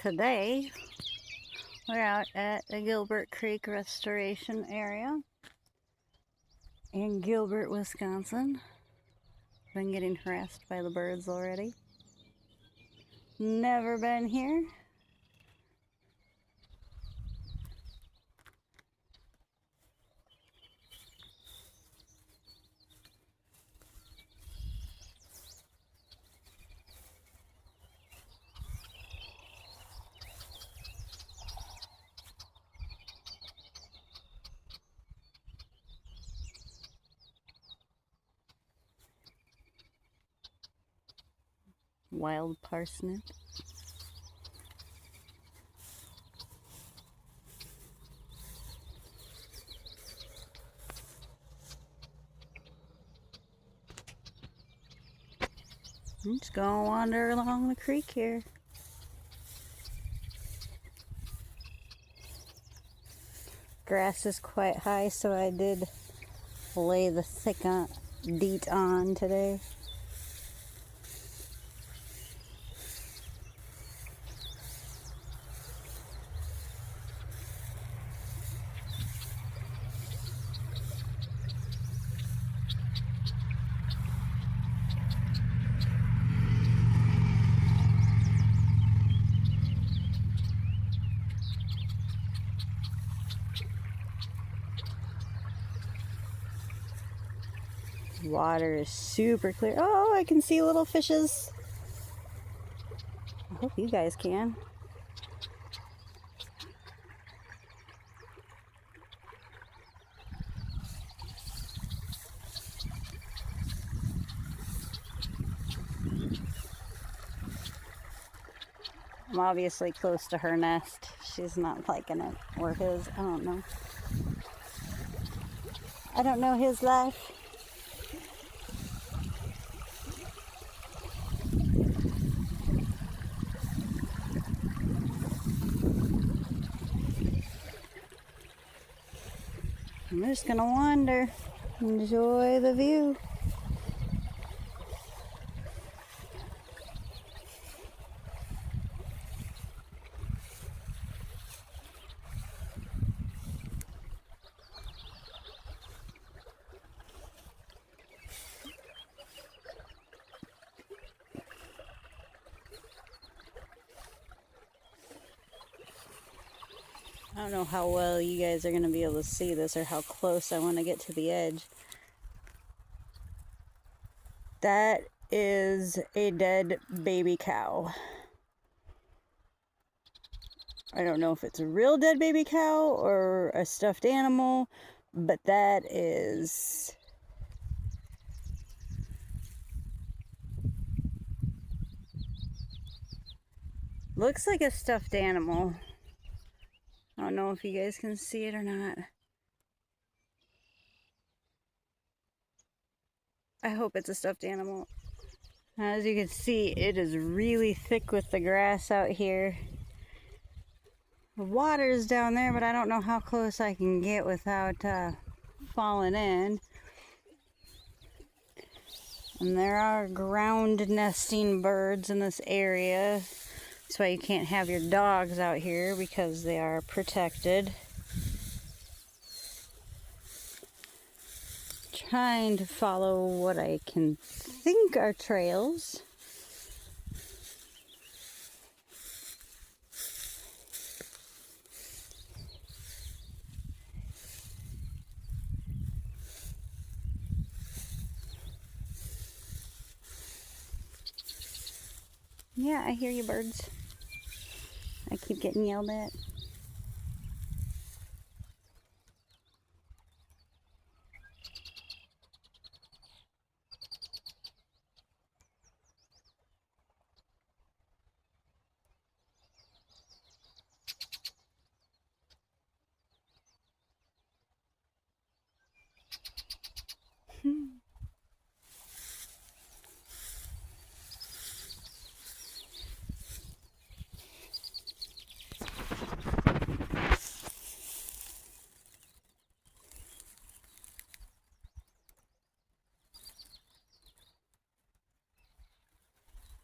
Today, we're out at the Gilbert Creek Restoration Area in Gilbert, Wisconsin. Been getting harassed by the birds already. Never been here. Wild parsnip. I'm just gonna wander along the creek here. Grass is quite high, so I did lay the thick DEET on today. Water is super clear. Oh, I can see little fishes. I hope you guys can. I'm obviously close to her nest. She's not liking it. Or his. I don't know. I don't know his life. I'm just gonna wander. Enjoy the view. I don't know how well you guys are going to be able to see this or how close I want to get to the edge. That is a dead baby cow. I don't know if it's a real dead baby cow or a stuffed animal, but that is... looks like a stuffed animal. I don't know if you guys can see it or not. I hope it's a stuffed animal. As you can see, it is really thick with the grass out here. The water is down there, but I don't know how close I can get without falling in. And there are ground nesting birds in this area. That's why you can't have your dogs out here, because they are protected. Trying to follow what I can think are trails. Yeah, I hear you, birds. I keep getting yelled at.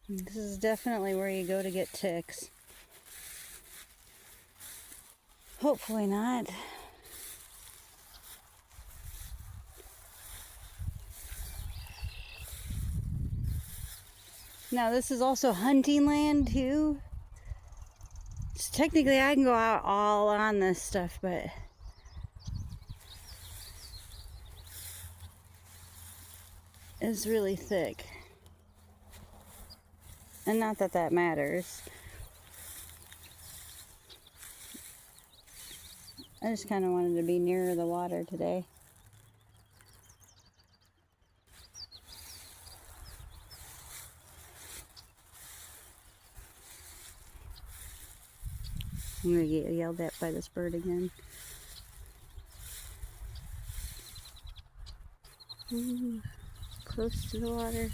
This is definitely where you go to get ticks. Hopefully not. Now this is also hunting land too. So technically I can go out all on this stuff, but it's really thick. And not that that matters. I just kind of wanted to be nearer the water today. I'm gonna get yelled at by this bird again. Ooh, close to the water.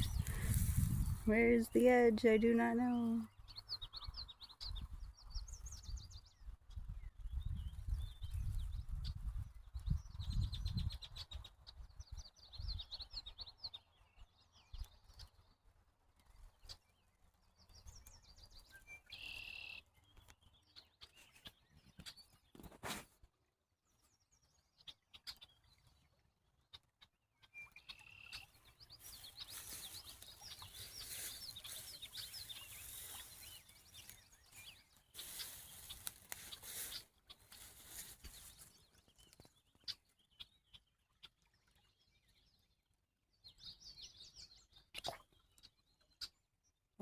Where's the edge? I do not know.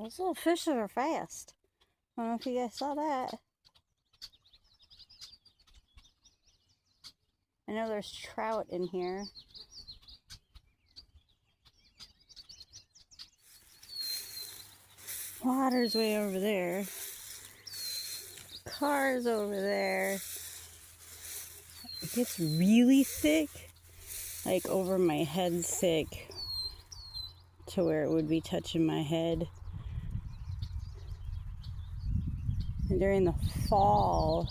Those little fishes are fast. I don't know if you guys saw that. I know there's trout in here. Water's way over there. Car's over there. It gets really thick, like over my head thick, to where it would be touching my head. And during the fall,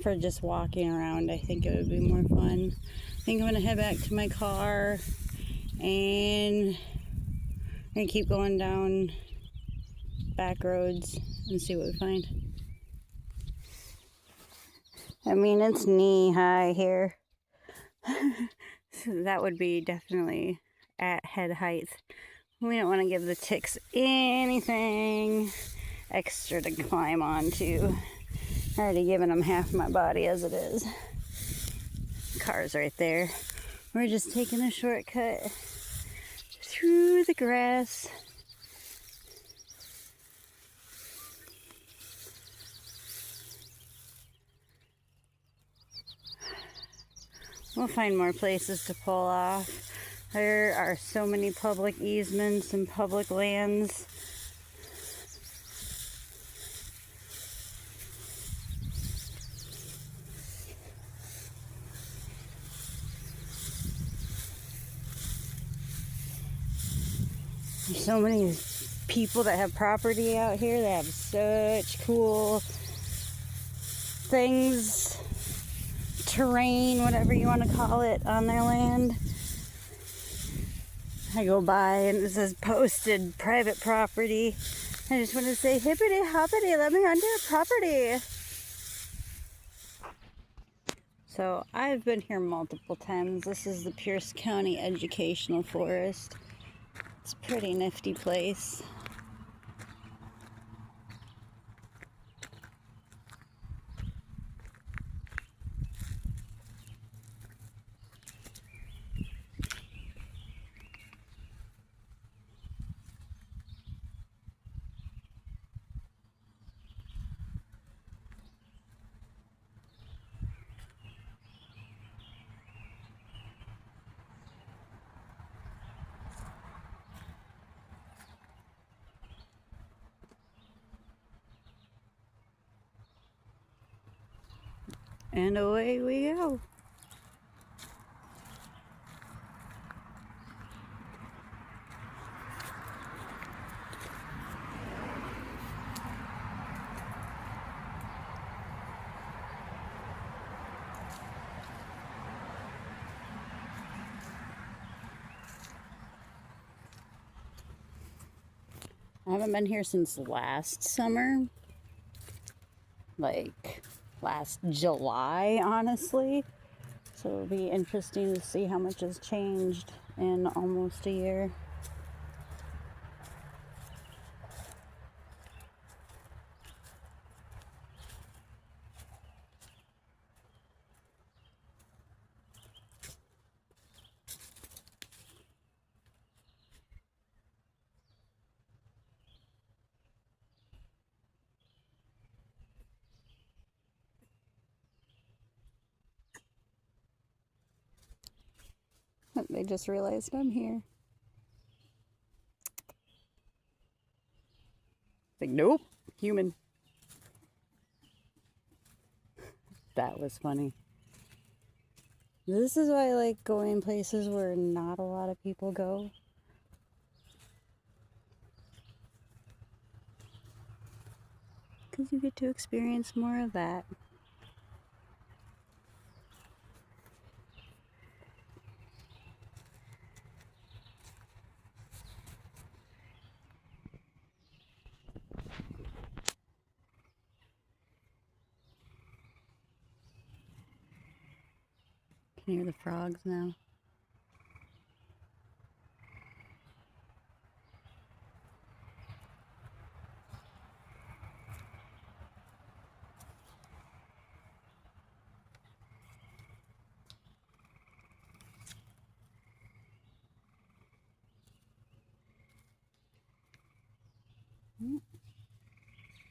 for just walking around, I think it would be more fun. I think I'm gonna head back to my car and I'm gonna keep going down back roads and see what we find. I mean, it's knee high here. So that would be definitely at head height. We don't want to give the ticks anything extra to climb onto. I already given them half my body as it is. Car's right there. We're just taking a shortcut through the grass. We'll find more places to pull off. There are so many public easements and public lands. There's so many people that have property out here that have such cool things, terrain, whatever you want to call it, on their land. I go by and it says posted private property. I just want to say hippity hoppity, let me onto your property. So I've been here multiple times. This is the Pierce County Educational Forest. It's a pretty nifty place. And away we go. I haven't been here since last summer. Like last July, honestly. So it'll be interesting to see how much has changed in almost a year. They just realized I'm here. Like, nope, human. That was funny. This is why I like going places where not a lot of people go. Because you get to experience more of that. Can hear the frogs now.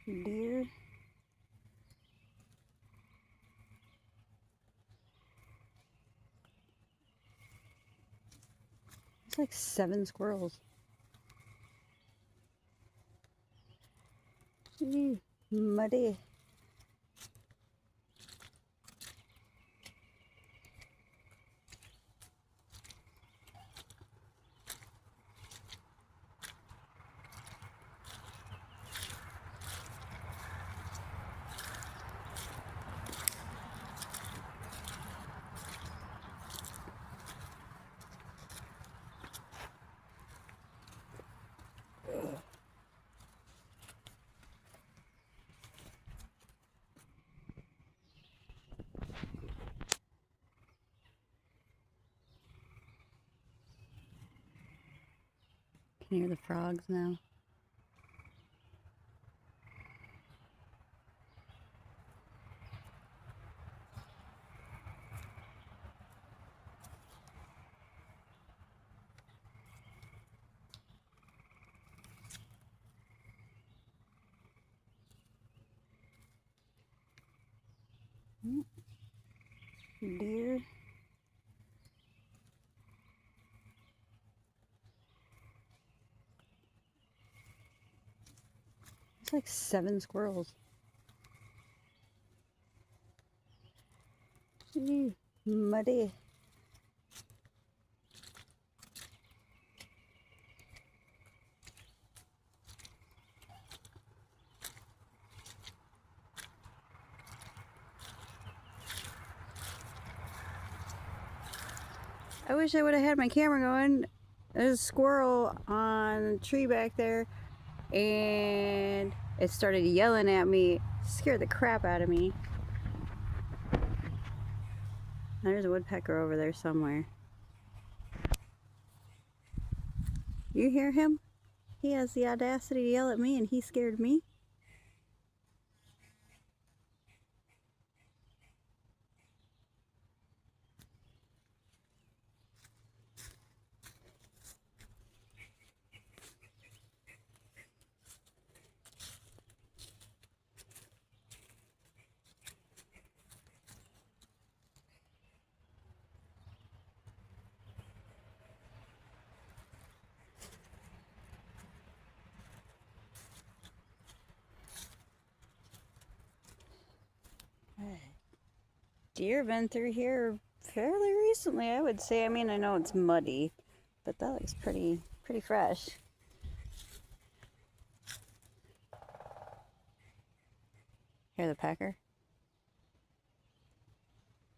Deer. It's like 7 squirrels. Ooh, muddy. Can hear the frogs now. Deer. It's like 7 squirrels. Ooh, muddy. I wish I would have had my camera going. There's a squirrel on a tree back there, and it started yelling at me. Scared the crap out of me. There's a woodpecker over there somewhere. You hear him? He has the audacity to yell at me, and he scared me. Deer been through here fairly recently, I would say. I mean, I know it's muddy, but that looks pretty fresh. Hear the pecker?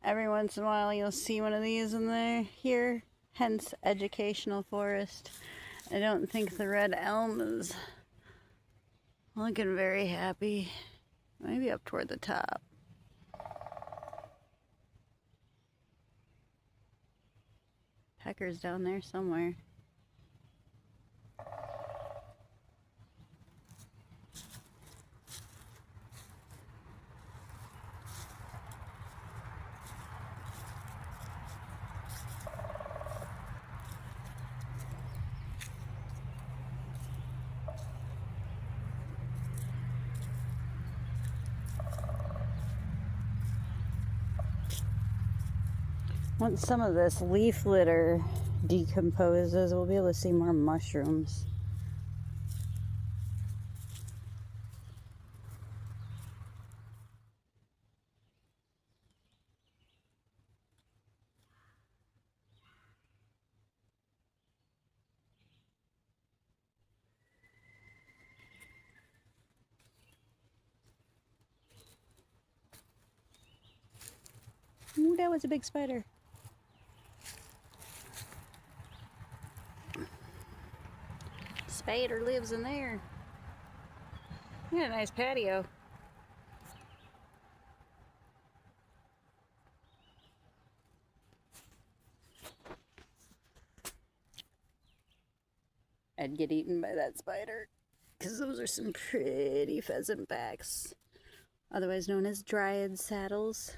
Every once in a while you'll see one of these in there here, hence educational forest. I don't think the red elm is looking very happy. Maybe up toward the top. Pecker's down there somewhere. Once some of this leaf litter decomposes, we'll be able to see more mushrooms. Ooh, that was a big spider. Spider lives in there. Yeah, nice patio. I'd get eaten by that spider because those are some pretty pheasant backs, otherwise known as dryad saddles.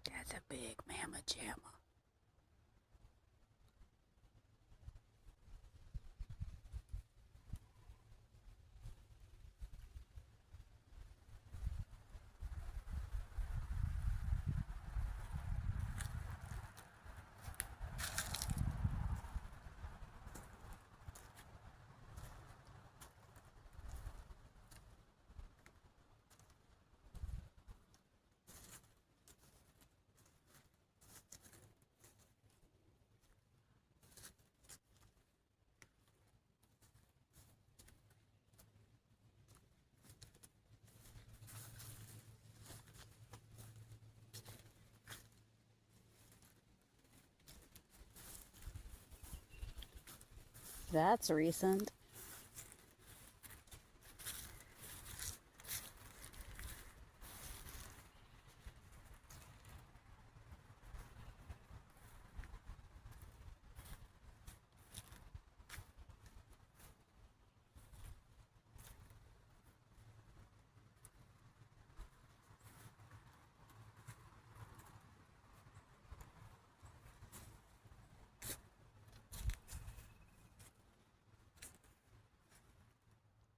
That's a big mamma jamma. That's recent.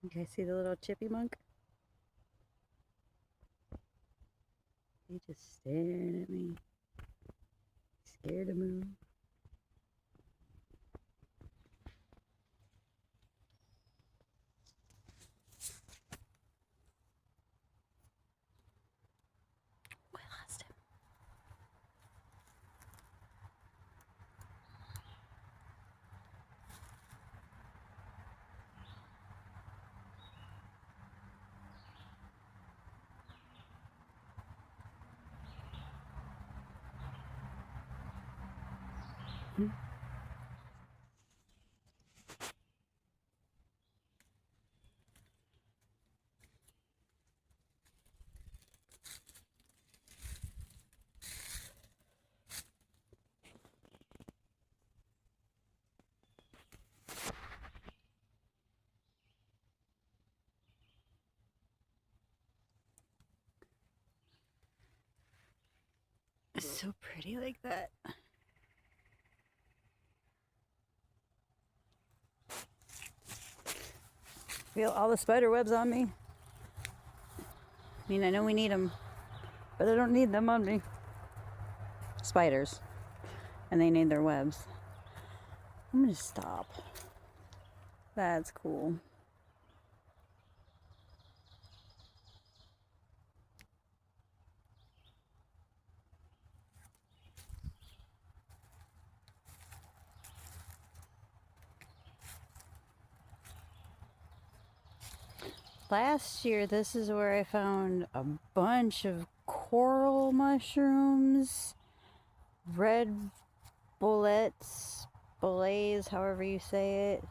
You guys see the little chippy monk? He just staring at me. Scared to move. We lost him. It's so pretty like that. Feel all the spider webs on me. I mean, I know we need them, but I don't need them on me. Spiders. And they need their webs. I'm gonna stop. That's cool. last year, this is where I found a bunch of coral mushrooms, red bullets, bullets, however you say it.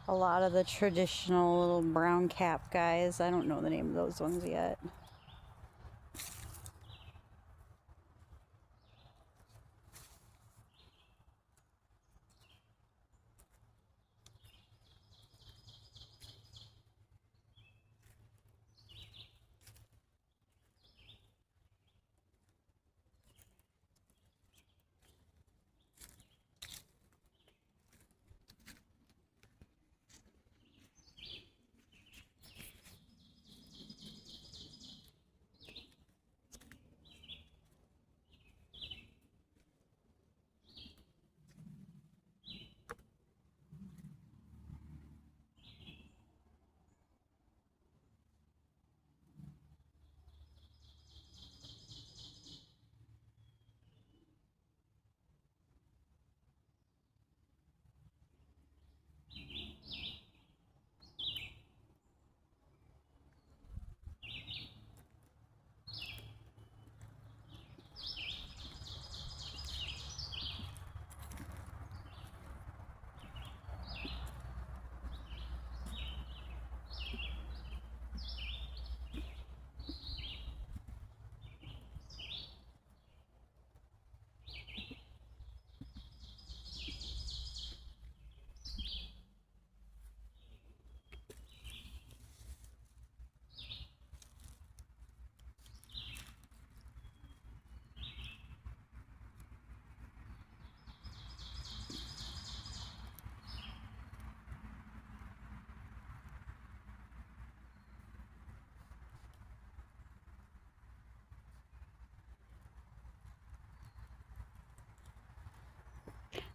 A lot of the traditional little brown cap guys. I don't know the name of those ones yet.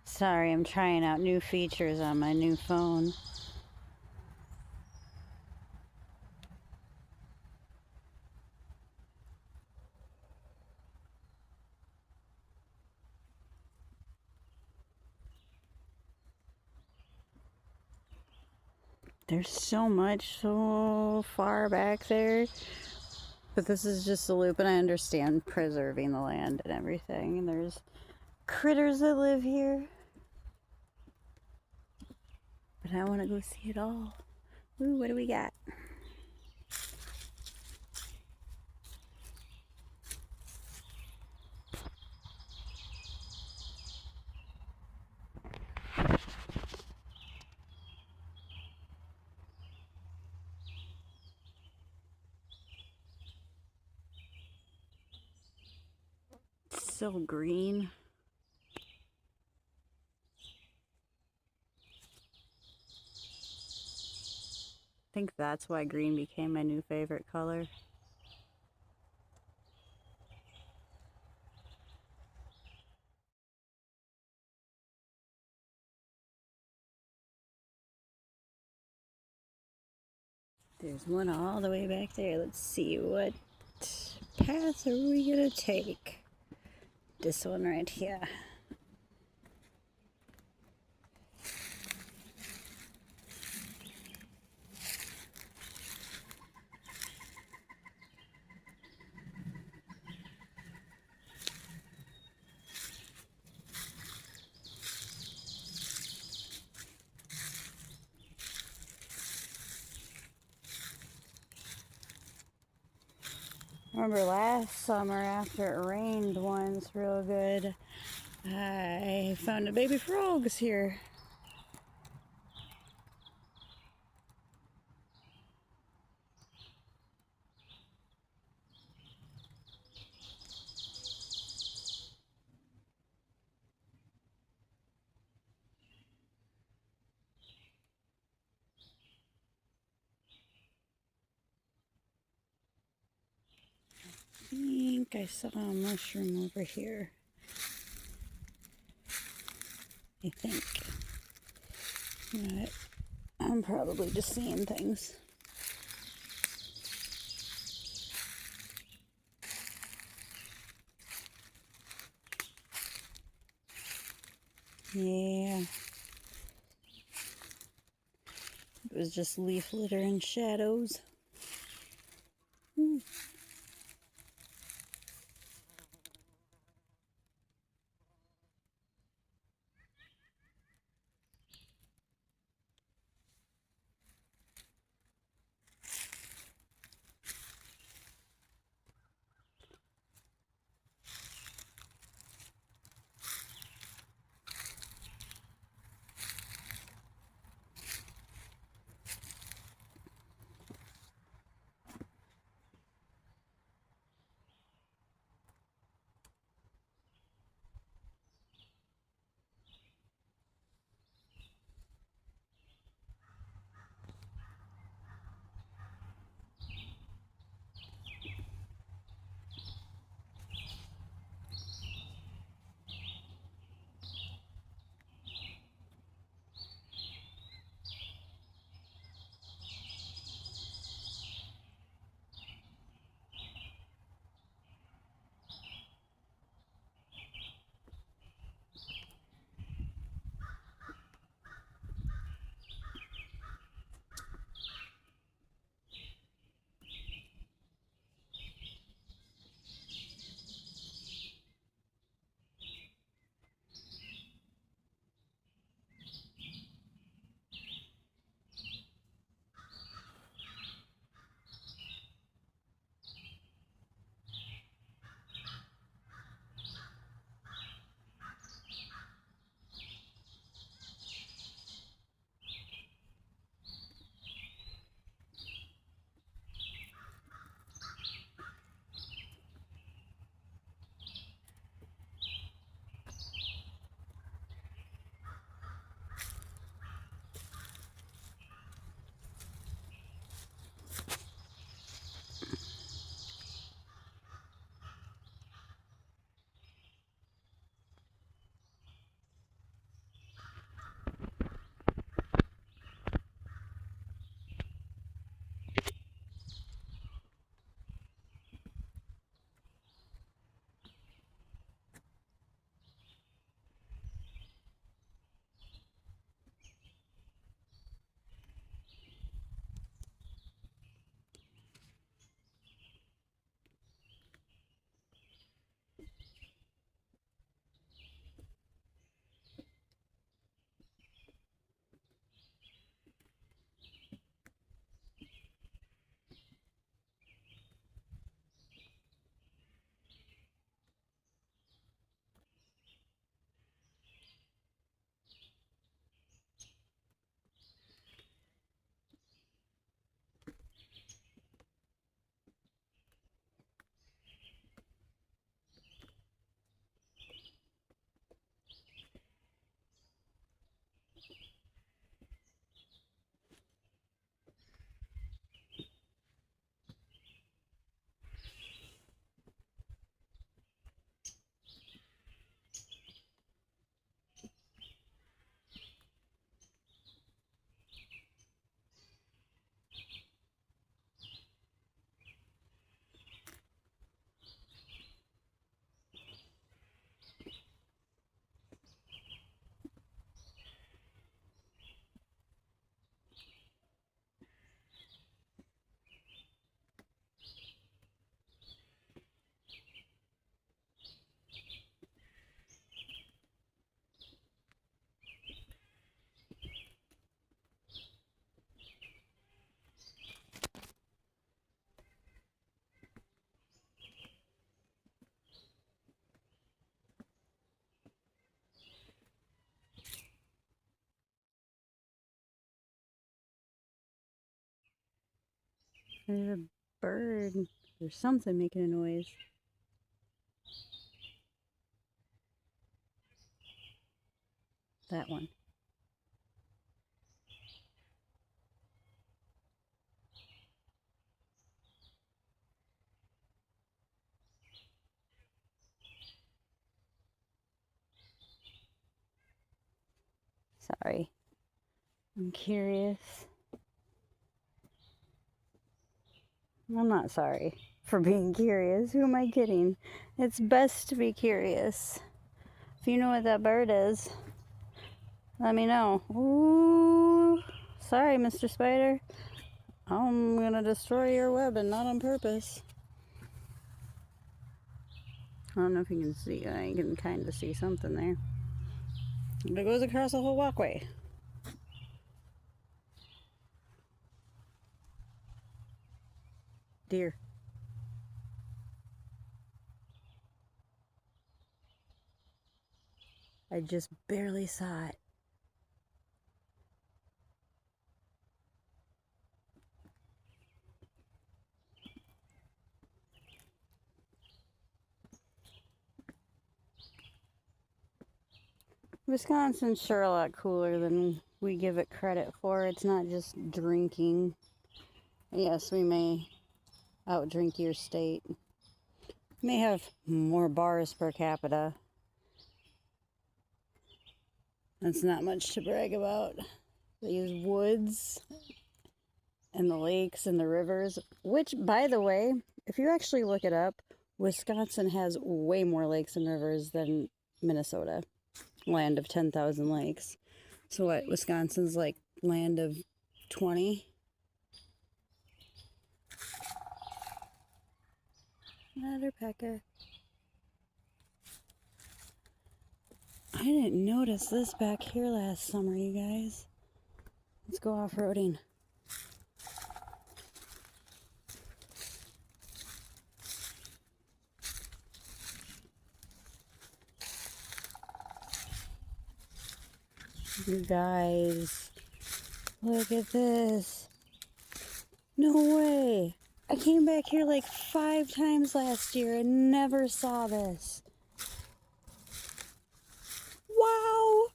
Sorry, I'm trying out new features on my new phone. There's so much so far back there. But this is just a loop, and I understand preserving the land and everything. And there's critters that live here. But I want to go see it all. Ooh, what do we got? It's so green. I think that's why green became my new favorite color. There's one all the way back there. Let's see, what path are we gonna take? This one right here. Remember last summer after it rained once real good, I found a baby frogs here. I think I saw a mushroom over here. I think. But I'm probably just seeing things. Yeah. It was just leaf litter and shadows. There's a bird. There's something making a noise. That one. Sorry. I'm curious. I'm not sorry for being curious. Who am I kidding? It's best to be curious. If you know what that bird is, let me know. Ooh, Sorry, Mr. Spider. I'm gonna destroy your web and not on purpose. I don't know if you can see. I can kind of see something there. But it goes across the whole walkway. Deer. I just barely saw it. Wisconsin's sure a lot cooler than we give it credit for. It's not just drinking. Yes, we may outdrink your state. May have more bars per capita. That's not much to brag about. These woods and the lakes and the rivers, which, by the way, if you actually look it up, Wisconsin has way more lakes and rivers than Minnesota, land of 10,000 lakes. So what, Wisconsin's like land of 20? Another pecker. I didn't notice this back here last summer, you guys. Let's go off-roading. You guys, look at this. No way. I came back here like 5 times last year and never saw this. Wow.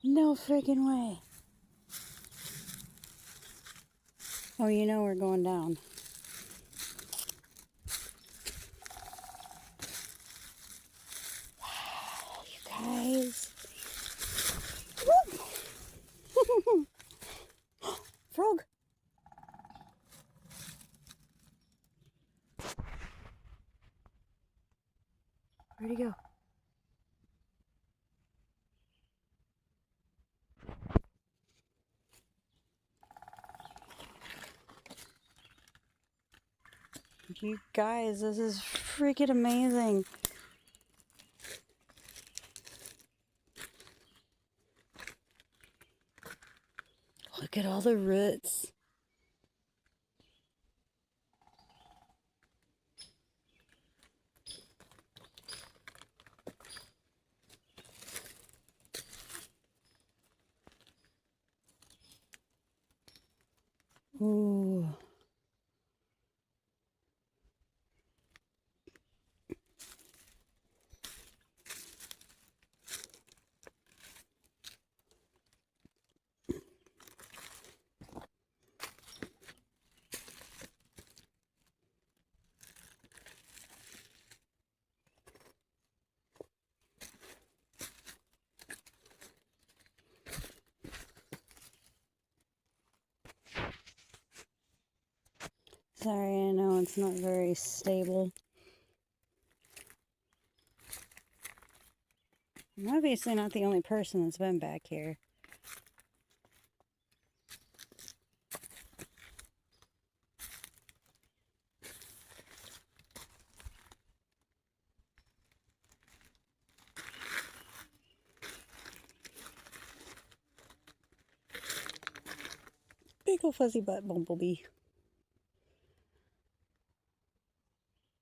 No freaking way. Oh, you know we're going down. Wow, you guys. Frog. Where'd he go? You guys, this is freaking amazing. Look at all the roots. Ooh. Sorry, I know it's not very stable. I'm obviously not the only person that's been back here. Big ol' fuzzy butt bumblebee.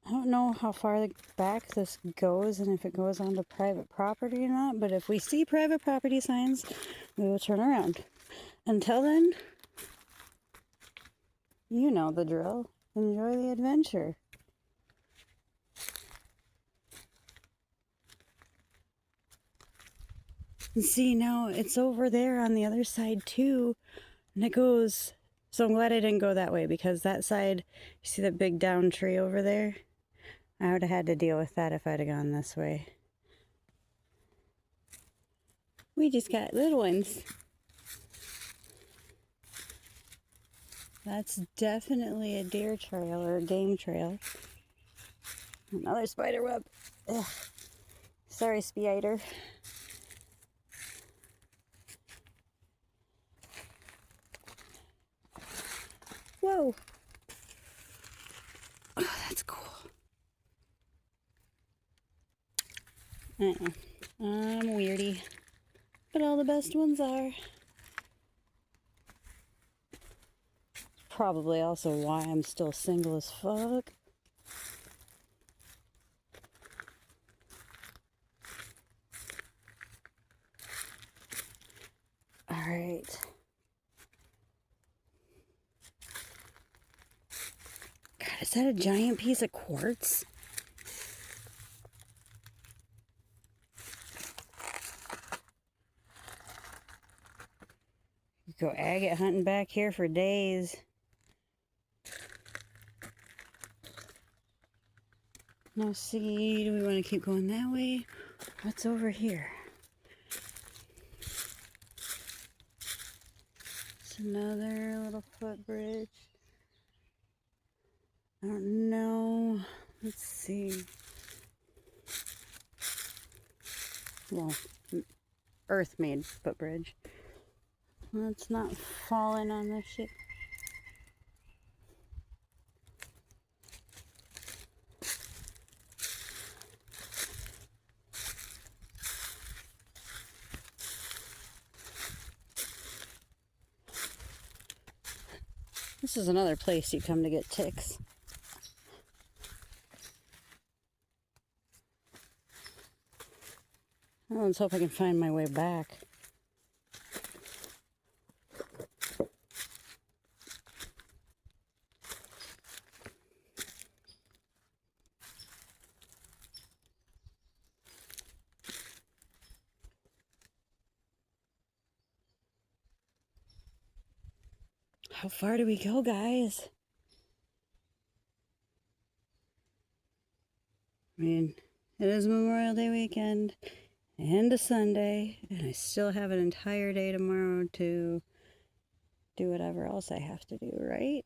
I don't know how far back this goes and if it goes onto private property or not, but if we see private property signs, we will turn around. Until then, you know the drill. Enjoy the adventure. And see, now it's over there on the other side too, and it goes, so I'm glad I didn't go that way, because that side, you see that big down tree over there? I would have had to deal with that if I'd have gone this way. We just got little ones. That's definitely a deer trail or a game trail. Another spider web. Ugh. Sorry, spider. Whoa! Oh, that's cool. I'm weirdy. But all the best ones are. Probably also why I'm still single as fuck. Alright. God, is that a giant piece of quartz? You go agate hunting back here for days. Now see, do we want to keep going that way? What's over here? It's another little footbridge. I don't know. Let's see. Well, earth-made footbridge. Let's not fall in on this shit. This is another place you come to get ticks. Well, let's hope I can find my way back. How far do we go, guys? I mean, it is Memorial Day weekend and a Sunday, and I still have an entire day tomorrow to do whatever else I have to do, right?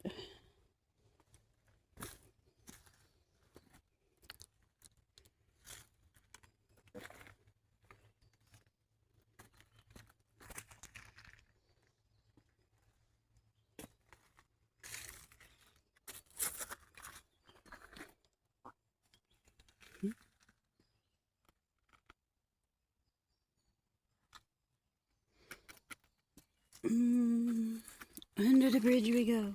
Under the bridge we go.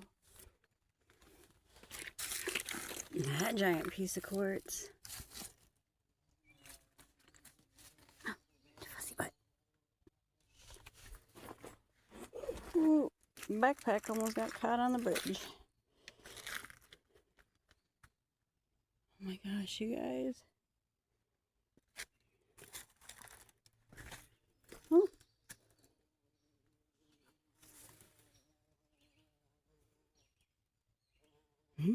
That giant piece of quartz. Oh, fussy butt. Ooh, backpack almost got caught on the bridge. Oh my gosh, you guys. Oh. Hmm?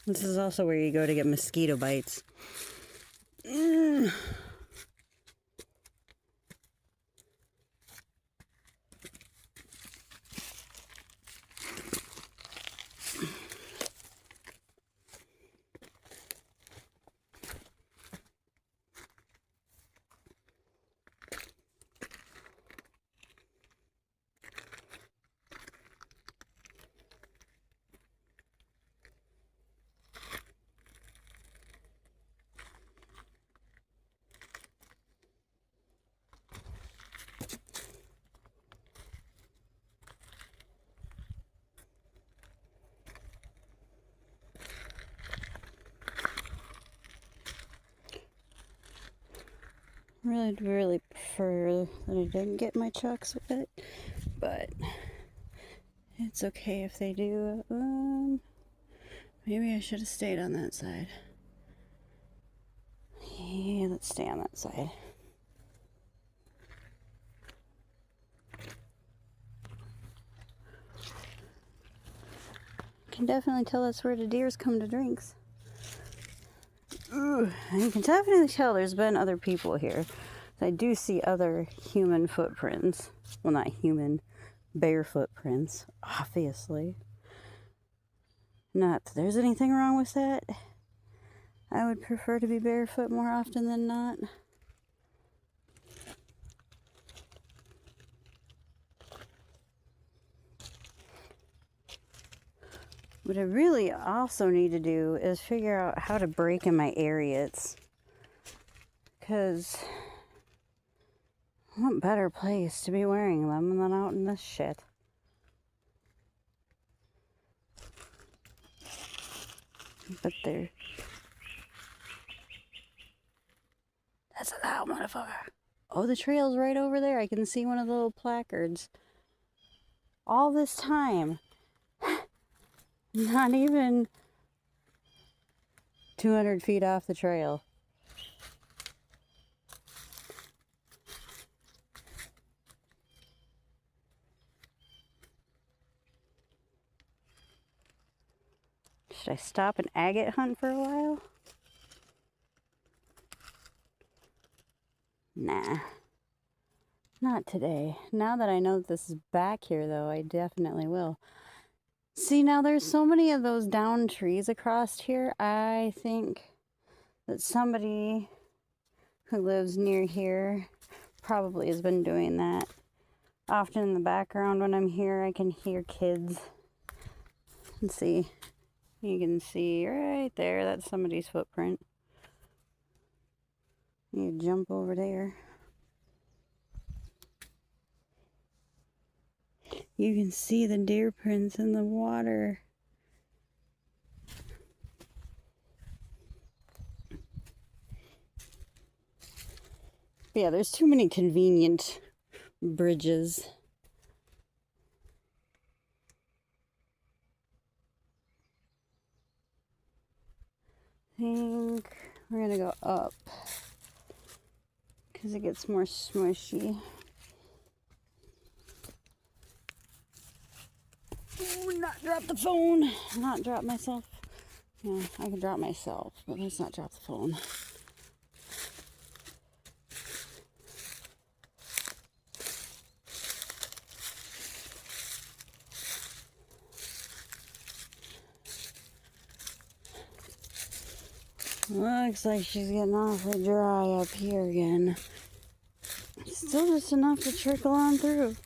This is also where you go to get mosquito bites. Really prefer that I didn't get my chucks wet, but it's okay if they do. Maybe I should have stayed on that side. Yeah, let's stay on that side. can definitely tell that's where the deers come to drinks. Ooh, and you can definitely tell there's been other people here. I do see other human footprints. Well, not human, bear footprints, obviously. Not that there's anything wrong with that. I would prefer to be barefoot more often than not. What I really also need to do is figure out how to break in my Ariats. Because what better place to be wearing them than out in this shit? But they're... That's a loud motherfucker. Oh, the trail's right over there. I can see one of the little placards. All this time. Not even 200 feet off the trail. Should I stop and agate hunt for a while? Nah. Not today. Now that I know that this is back here, though, I definitely will. See, now there's so many of those downed trees across here. I think that somebody who lives near here probably has been doing that. Often in the background when I'm here, I can hear kids. Let's see. You can see right there, that's somebody's footprint. You jump over there. You can see the deer prints in the water. Yeah, there's too many convenient bridges. I think we're gonna go up because it gets more smushy. Ooh, not drop the phone. Not drop myself. Yeah, I can drop myself, but let's not drop the phone. Looks like she's getting awfully dry up here again. Still just enough to trickle on through.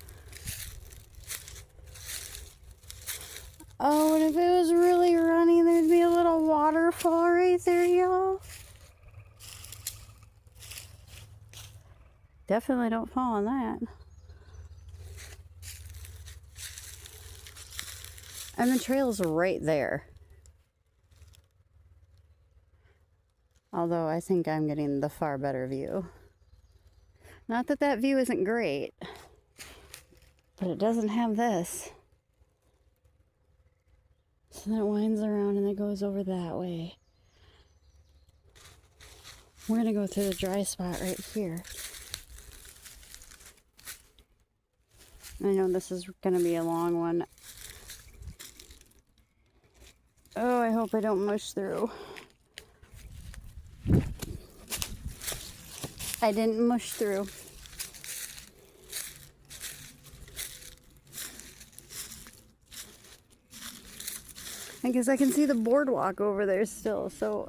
Oh, and if it was really running, there'd be a little waterfall right there, y'all. Definitely don't fall on that. And the trail's right there. Although I think I'm getting the far better view. Not that that view isn't great, but it doesn't have this. So then it winds around and it goes over that way. We're gonna go through the dry spot right here. I know this is gonna be a long one. Oh, I hope I don't mush through. I didn't mush through. I guess I can see the boardwalk over there still, so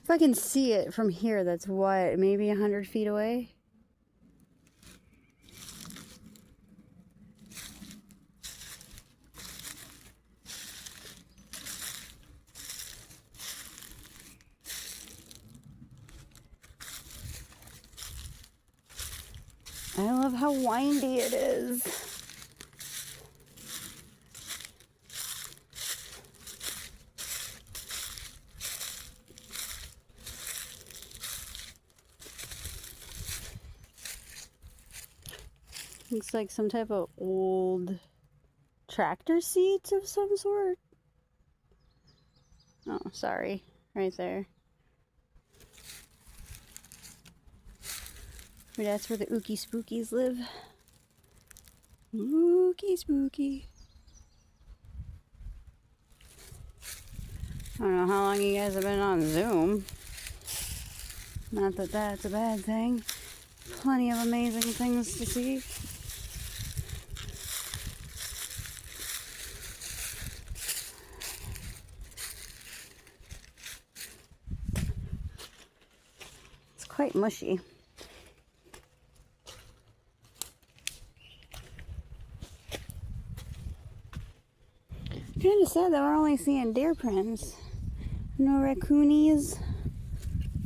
if I can see it from here, that's what, maybe 100 feet away? I love how windy it is. Looks like some type of old tractor seats of some sort. Oh, sorry. Right there. Maybe that's where the Ookie Spookies live. Ookie Spooky. I don't know how long you guys have been on Zoom. Not that that's a bad thing. Plenty of amazing things to see. It's quite mushy. Kind of sad that we're only seeing deer prints. No raccoonies.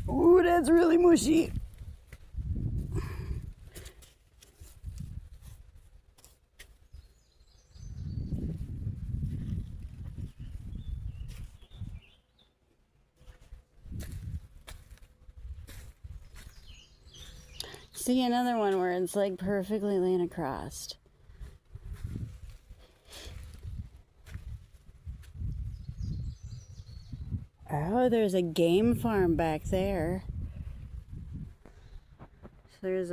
Ooh, that's really mushy. See another one where it's like perfectly laying across. Oh, there's a game farm back there. So there's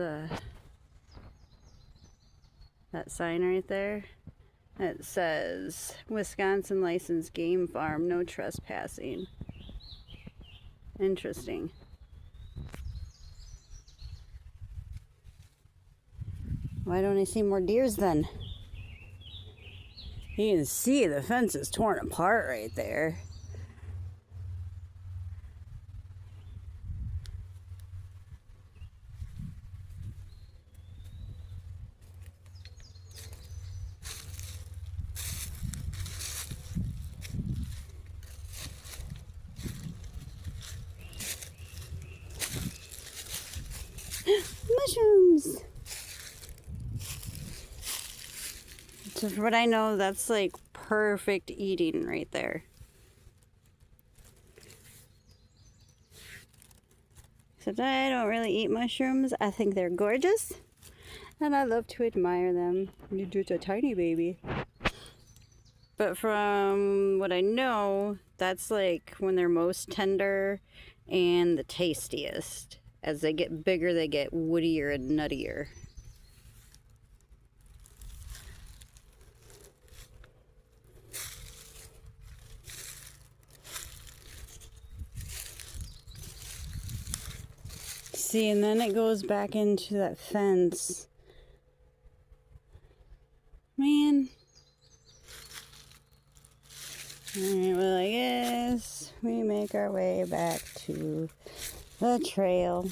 that sign right there. It says Wisconsin licensed game farm, no trespassing. Interesting. Why don't I see more deers then? You can see the fence is torn apart right there. Mushrooms! So for what I know, that's like perfect eating right there. Except I don't really eat mushrooms. I think they're gorgeous. And I love to admire them. You're just a tiny baby. But from what I know, that's like when they're most tender and the tastiest. As they get bigger, they get woodier and nuttier. See, and then it goes back into that fence. Man. Alright, well, I guess we make our way back to the trail.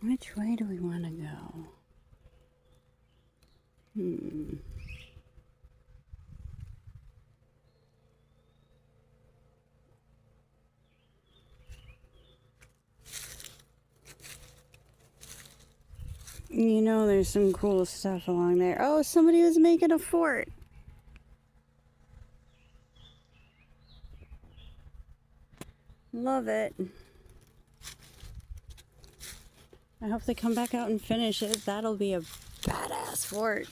Which way do we want to go? You know, there's some cool stuff along there. Oh, somebody was making a fort. Love it. I hope they come back out and finish it. That'll be a badass fort.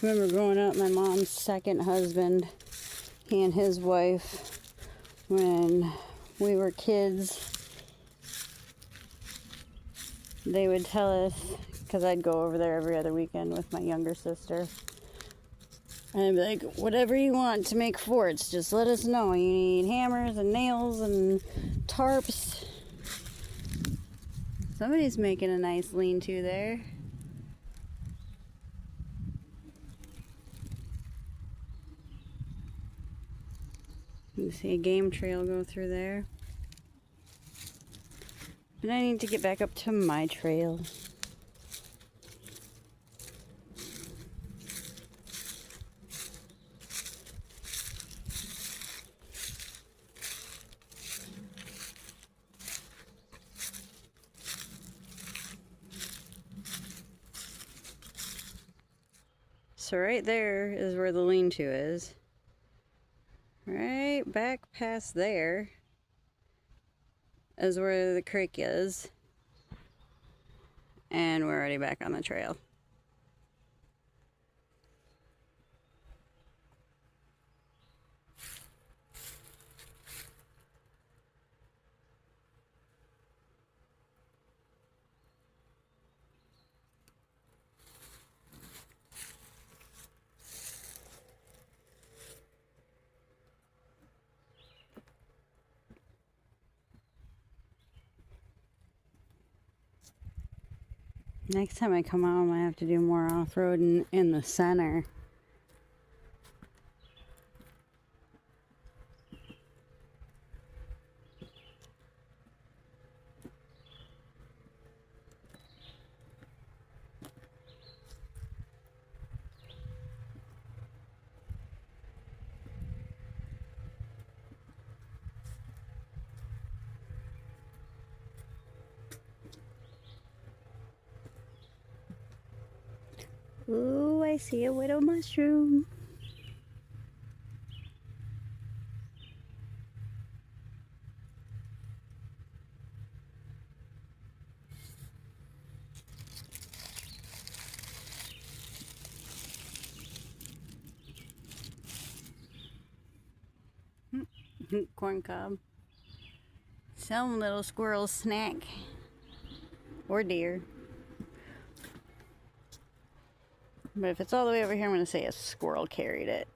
Remember growing up, my mom's second husband, he and his wife, when we were kids, they would tell us, because I'd go over there every other weekend with my younger sister, and I'd be like, whatever you want to make forts, just let us know. You need hammers and nails and tarps. Somebody's making a nice lean-to there. You see a game trail go through there. But I need to get back up to my trail. So right there is where the lean-to is. Right back past there is where the creek is. And we're already back on the trail. Next time I come out, I might have to do more off-road in the center. Ooh, I see a widow mushroom. Corn cob. Some little squirrel snack. Or deer. But if it's all the way over here, I'm going to say a squirrel carried it.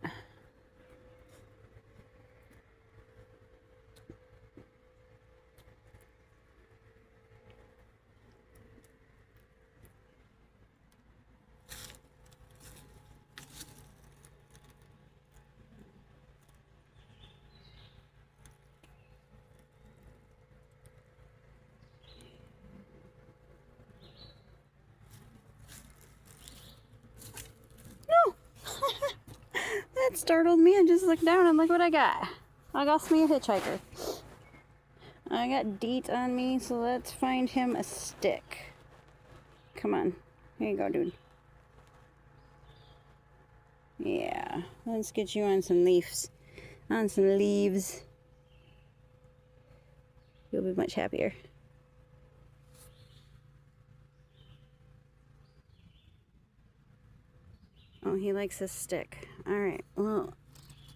No! That startled me. I just looked down and look what I got. I got me a hitchhiker. I got Deet on me, so let's find him a stick. Come on. Here you go, dude. Yeah, let's get you on some leaves. On some leaves. You'll be much happier. Oh, he likes his stick. Alright, well,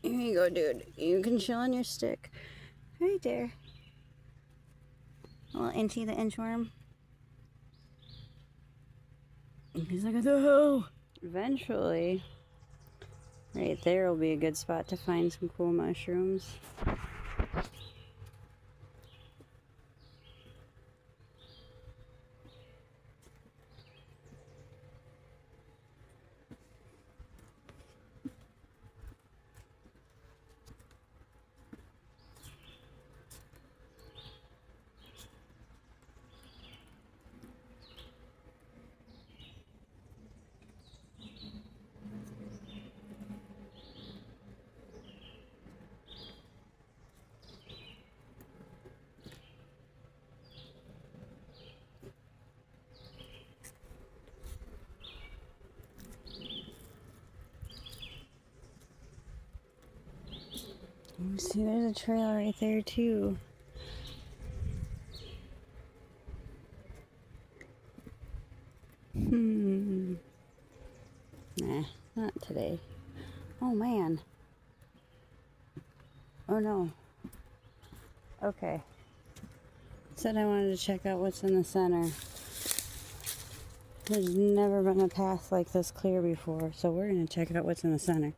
here you go, dude. You can chill on your stick. Right there. A little Inchy the inchworm. He's like, oh! Eventually, right there will be a good spot to find some cool mushrooms. See, there's a trail right there too. Nah, not today. Oh man. Oh no. Okay. Said I wanted to check out what's in the center. There's never been a path like this clear before, so we're gonna check out what's in the center.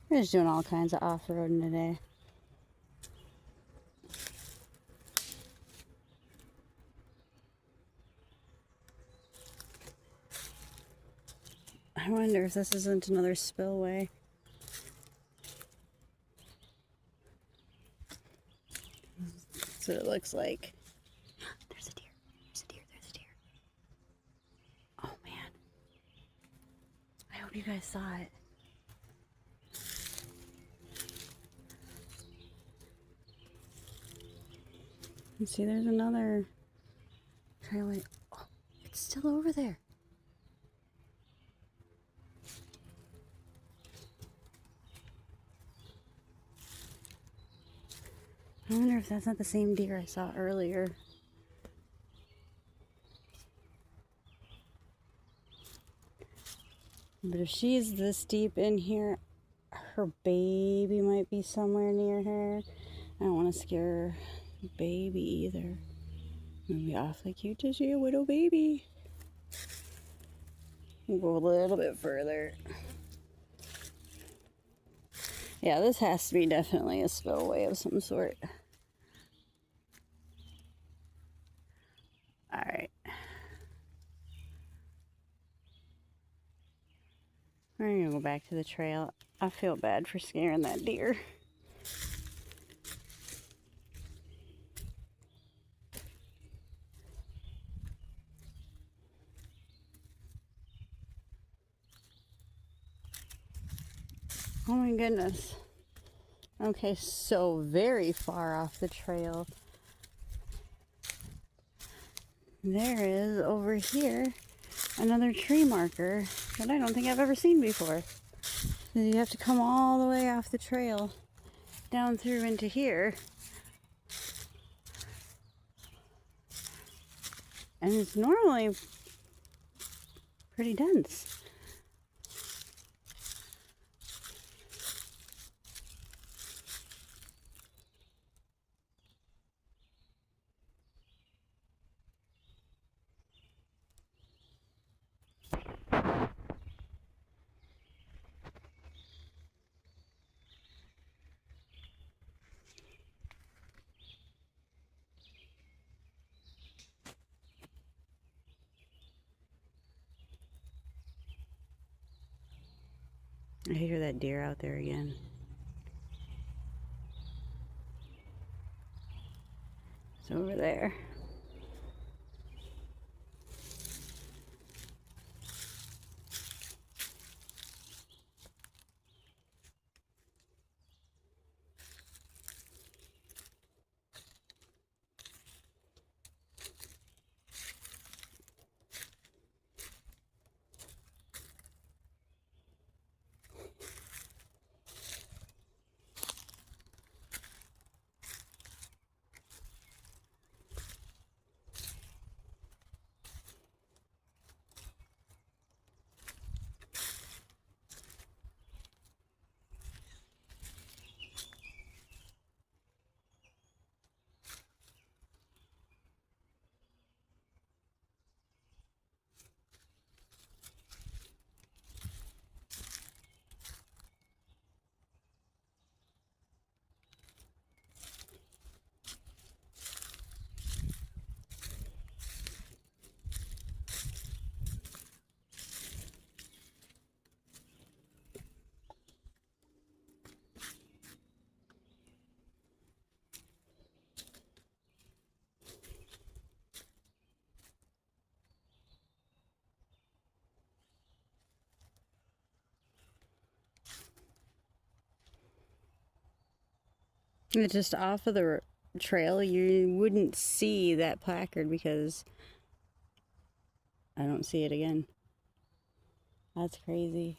We're just doing all kinds of off-roading today. I wonder if this isn't another spillway. That's what it looks like. There's a deer. There's a deer. There's a deer. Oh man. I hope you guys saw it. You see, there's another trailway. Oh, it's still over there. I wonder if that's not the same deer I saw earlier. But if she's this deep in here, her baby might be somewhere near her. I don't want to scare her baby either. It would be awfully cute to see a widow baby. We'll go a little bit further. Yeah, this has to be definitely a spillway of some sort. Alright. We're gonna go back to the trail. I feel bad for scaring that deer. Oh my goodness. Okay, so very far off the trail. There is, over here, another tree marker that I don't think I've ever seen before. You have to come all the way off the trail, down through into here. And it's normally pretty dense. I hear that deer out there again. It's over there. It's just off of the trail. You wouldn't see that placard because I don't see it again. That's crazy.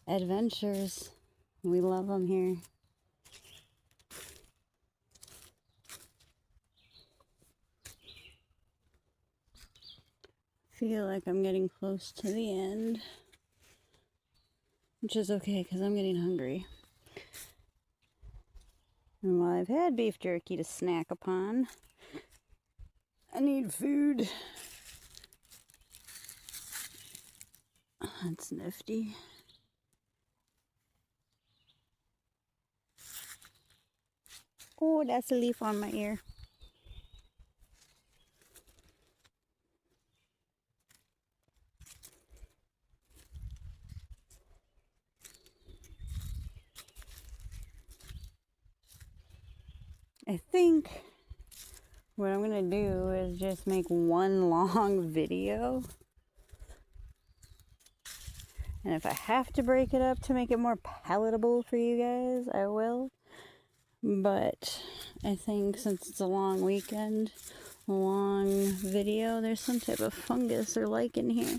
Adventures. We love them here. Feel like I'm getting close to the end, which is okay because I'm getting hungry. And while I've had beef jerky to snack upon, I need food. That's nifty. Oh, that's a leaf on my ear. I think what I'm gonna do is just make one long video. And if I have to break it up to make it more palatable for you guys, I will. But I think since it's a long weekend, a long video, there's some type of fungus or lichen here.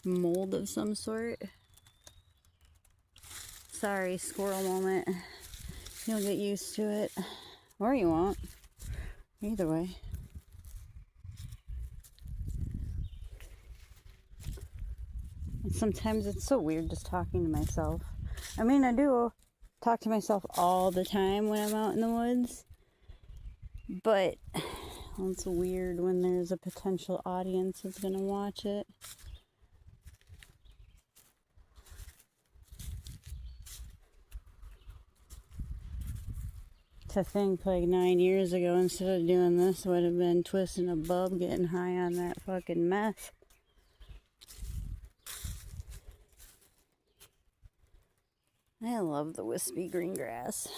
Mold of some sort. Sorry, squirrel moment. You'll get used to it. Or you won't. Either way. And sometimes it's so weird just talking to myself. I mean, I do talk to myself all the time when I'm out in the woods. But it's weird when there's a potential audience that's going to watch it. To think like 9 years ago, instead of doing this, would have been twisting a bulb, getting high on that fucking meth. I love the wispy green grass.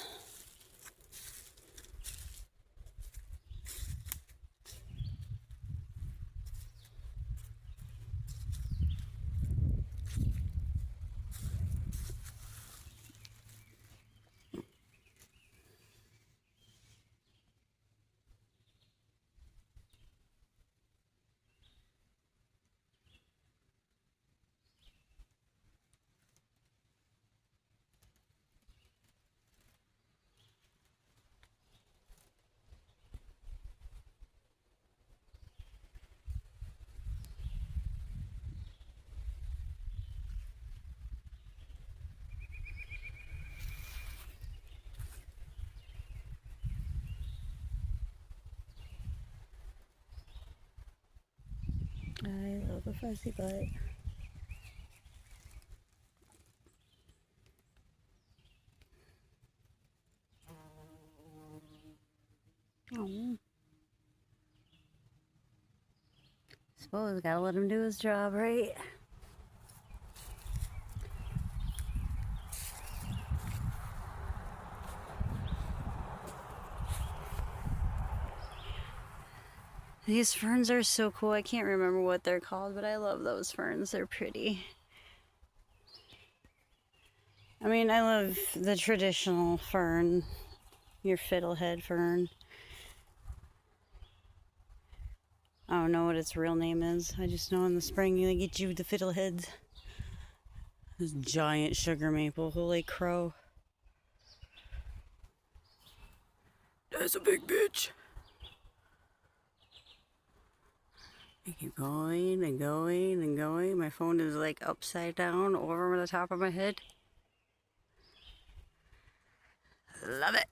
I love a fuzzy butt. Oh. Suppose gotta let him do his job, right? These ferns are so cool. I can't remember what they're called, but I love those ferns. They're pretty. I mean, I love the traditional fern, your fiddlehead fern. I don't know what its real name is. I just know in the spring they get you the fiddleheads. This giant sugar maple, holy crow. That's a big bitch. I keep going and going and going. My phone is like upside down over the top of my head. Love it.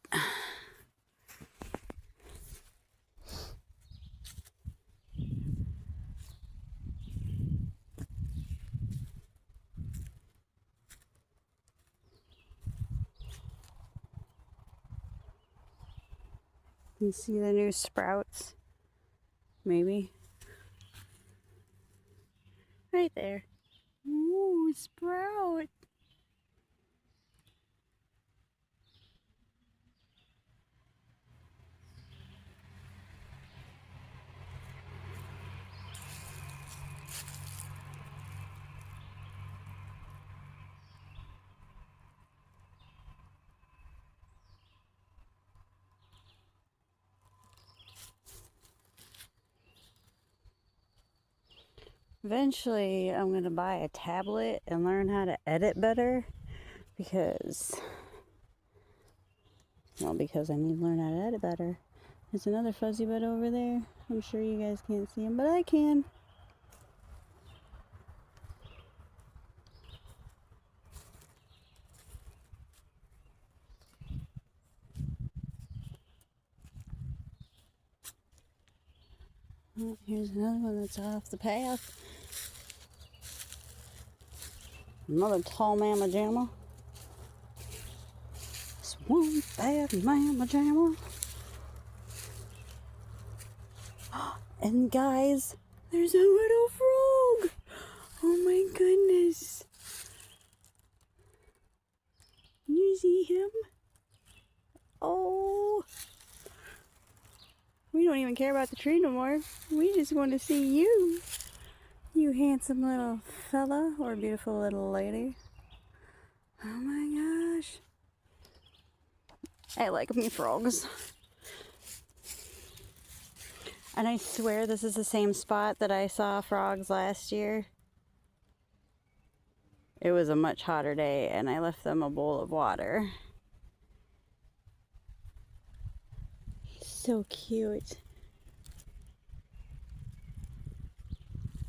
You can see the new sprouts. Maybe. Right there. Ooh, sprout. Eventually, I'm going to buy a tablet and learn how to edit better because I need to learn how to edit better. There's another fuzzy bud over there. I'm sure you guys can't see him, but I can. Oh, here's another one that's off the path. Another tall mamma jamma. It's one fat mamma jamma. And guys, there's a little frog. Oh my goodness. You see him? Oh. We don't even care about the tree no more. We just want to see you. You handsome little fella or beautiful little lady. Oh my gosh. I like me frogs. And I swear this is the same spot that I saw frogs last year. It was a much hotter day and I left them a bowl of water. He's so cute.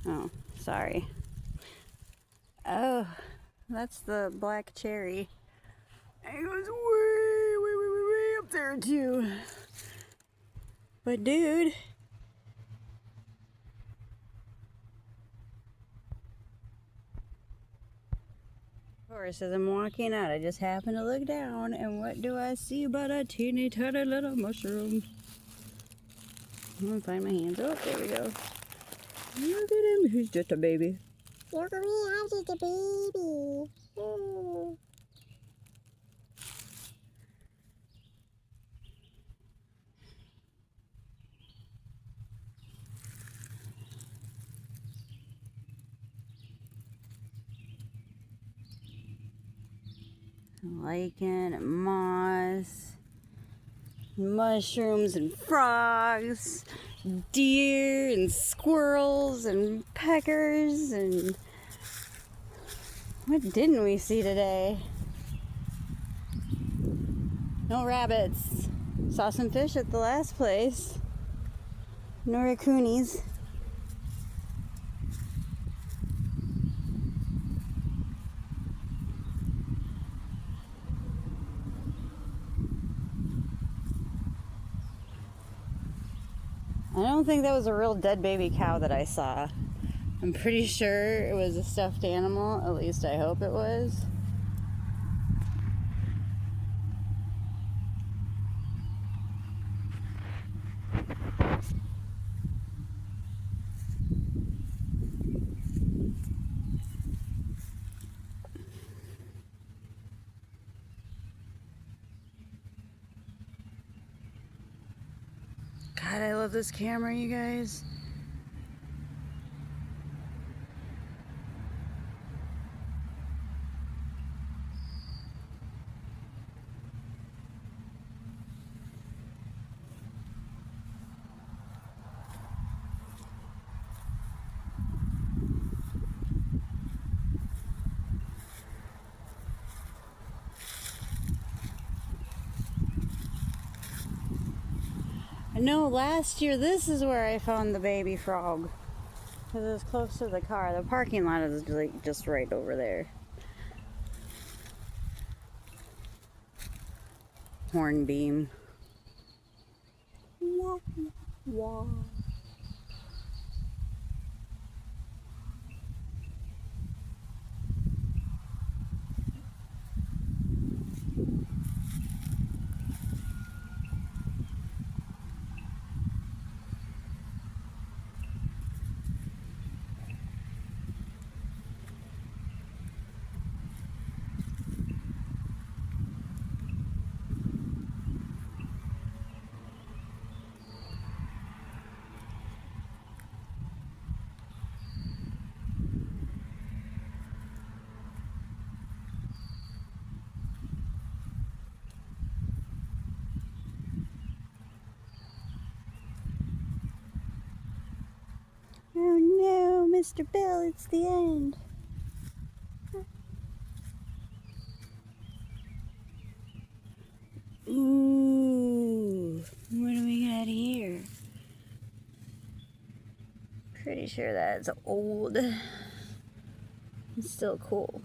Oh, sorry. Oh, that's the black cherry. And it goes way up there too. But dude, Of course, as I'm walking out, I just happen to look down, and what do I see but a teeny tiny little mushroom? I'm gonna find my hands. Oh, there we go. Look at him, he's just a baby. Look at me, I'm just a baby. Oh. Lichen and moss, mushrooms and frogs, deer and squirrels and peckers, and what didn't we see today? No rabbits. Saw some fish at the last place. No raccoonies. I don't think that was a real dead baby cow that I saw. I'm pretty sure it was a stuffed animal, at least I hope it was. God, I love this camera, you guys. I know last year this is where I found the baby frog. Because it was close to the car. The parking lot is like just right over there. Hornbeam. Wah, wah. Oh no, Mr. Bill, it's the end. Ooh, what do we got here? Pretty sure that's old. It's still cool.